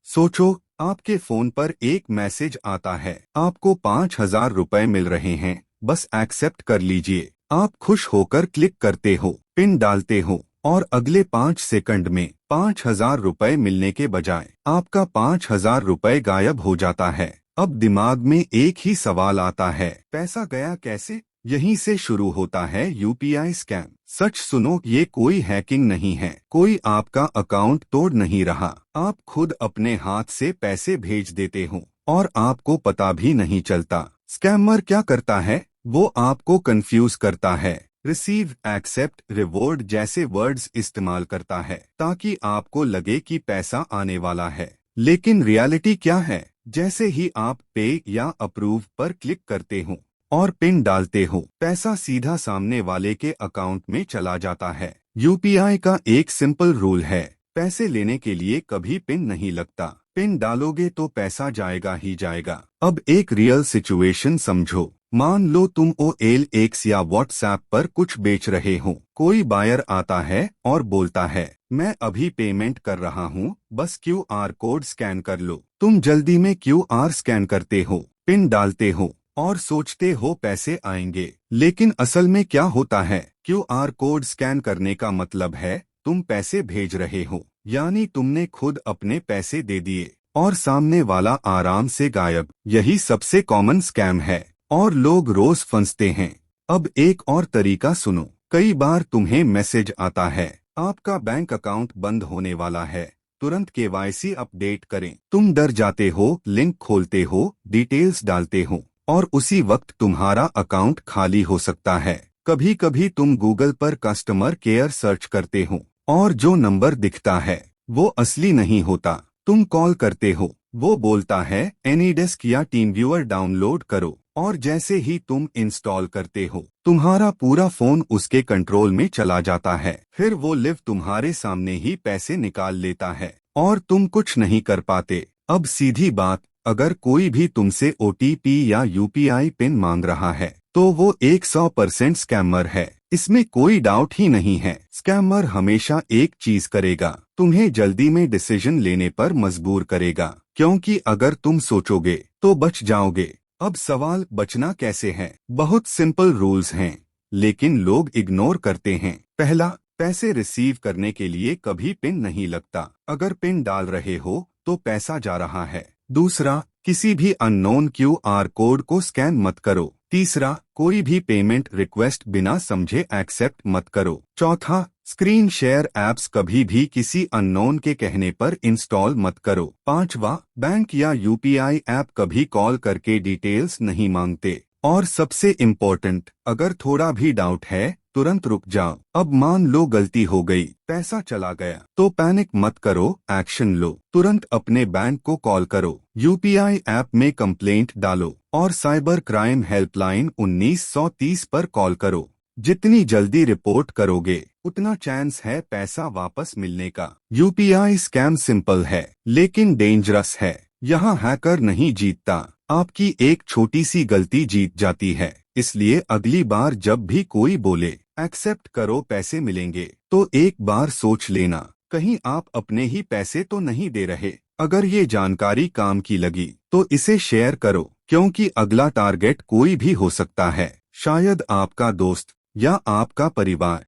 सोचो, आपके फोन पर एक मैसेज आता है, आपको 5,000 रुपए मिल रहे हैं, बस एक्सेप्ट कर लीजिए। आप खुश होकर क्लिक करते हो, पिन डालते हो और अगले 5 सेकंड में 5,000 रुपए मिलने के बजाय आपका 5,000 रुपए गायब हो जाता है। अब दिमाग में एक ही सवाल आता है, पैसा गया कैसे? यहीं से शुरू होता है यूपीआई स्कैम। सच सुनो, ये कोई हैकिंग नहीं है, कोई आपका अकाउंट तोड़ नहीं रहा, आप खुद अपने हाथ से पैसे भेज देते हो और आपको पता भी नहीं चलता। स्कैमर क्या करता है? वो आपको कंफ्यूज करता है, रिसीव, एक्सेप्ट, रिवॉर्ड जैसे वर्ड्स इस्तेमाल करता है ताकि आपको लगे कि पैसा आने वाला है। लेकिन रियलिटी क्या है? जैसे ही आप पे या अप्रूव पर क्लिक करते हो और पिन डालते हो, पैसा सीधा सामने वाले के अकाउंट में चला जाता है। यूपीआई का एक सिंपल रूल है, पैसे लेने के लिए कभी पिन नहीं लगता, पिन डालोगे तो पैसा जाएगा ही जाएगा। अब एक रियल सिचुएशन समझो, मान लो तुम OLX या व्हाट्सएप पर कुछ बेच रहे हो, कोई बायर आता है और बोलता है, मैं अभी पेमेंट कर रहा हूँ, बस QR कोड स्कैन कर लो। तुम जल्दी में QR स्कैन करते हो, पिन डालते हो और सोचते हो पैसे आएंगे, लेकिन असल में क्या होता है? QR कोड स्कैन करने का मतलब है तुम पैसे भेज रहे हो, यानी तुमने खुद अपने पैसे दे दिए और सामने वाला आराम से गायब। यही सबसे कॉमन स्कैम है और लोग रोज फंसते हैं। अब एक और तरीका सुनो, कई बार तुम्हें मैसेज आता है, आपका बैंक अकाउंट बंद होने वाला है, तुरंत KYC अपडेट करें। तुम डर जाते हो, लिंक खोलते हो, डिटेल्स डालते हो और उसी वक्त तुम्हारा अकाउंट खाली हो सकता है। कभी कभी तुम गूगल पर कस्टमर केयर सर्च करते हो और जो नंबर दिखता है वो असली नहीं होता। तुम कॉल करते हो, वो बोलता है एनीडेस्क या टीमव्यूअर डाउनलोड करो और जैसे ही तुम इंस्टॉल करते हो, तुम्हारा पूरा फोन उसके कंट्रोल में चला जाता है। फिर वो लिव तुम्हारे सामने ही पैसे निकाल लेता है और तुम कुछ नहीं कर पाते। अब सीधी बात, अगर कोई भी तुमसे OTP या UPI पिन मांग रहा है तो वो 100% स्कैमर है, इसमें कोई डाउट ही नहीं है। स्कैमर हमेशा एक चीज करेगा, तुम्हें जल्दी में डिसीजन लेने पर मजबूर करेगा, क्योंकि अगर तुम सोचोगे तो बच जाओगे। अब सवाल, बचना कैसे है? बहुत सिंपल रूल्स हैं, लेकिन लोग इग्नोर करते हैं। पहला, पैसे रिसीव करने के लिए कभी पिन नहीं लगता, अगर पिन डाल रहे हो तो पैसा जा रहा है। दूसरा, किसी भी अननोन QR कोड को स्कैन मत करो। तीसरा, कोई भी पेमेंट रिक्वेस्ट बिना समझे एक्सेप्ट मत करो। चौथा, स्क्रीन शेयर ऐप्स कभी भी किसी अननोन के कहने पर इंस्टॉल मत करो। पांचवा, बैंक या UPI ऐप कभी कॉल करके डिटेल्स नहीं मांगते। और सबसे इम्पोर्टेंट, अगर थोड़ा भी डाउट है तुरंत रुक जाओ। अब मान लो गलती हो गई, पैसा चला गया, तो पैनिक मत करो, एक्शन लो। तुरंत अपने बैंक को कॉल करो, UPI ऐप में कंप्लेंट डालो और साइबर क्राइम हेल्पलाइन 1930 पर कॉल करो। जितनी जल्दी रिपोर्ट करोगे उतना चांस है पैसा वापस मिलने का। UPI स्कैम सिंपल है लेकिन डेंजरस है। यहाँ हैकर नहीं जीतता, आपकी एक छोटी सी गलती जीत जाती है। इसलिए अगली बार जब भी कोई बोले एक्सेप्ट करो पैसे मिलेंगे, तो एक बार सोच लेना, कहीं आप अपने ही पैसे तो नहीं दे रहे। अगर ये जानकारी काम की लगी तो इसे शेयर करो, क्योंकि अगला टारगेट कोई भी हो सकता है, शायद आपका दोस्त या आपका परिवार।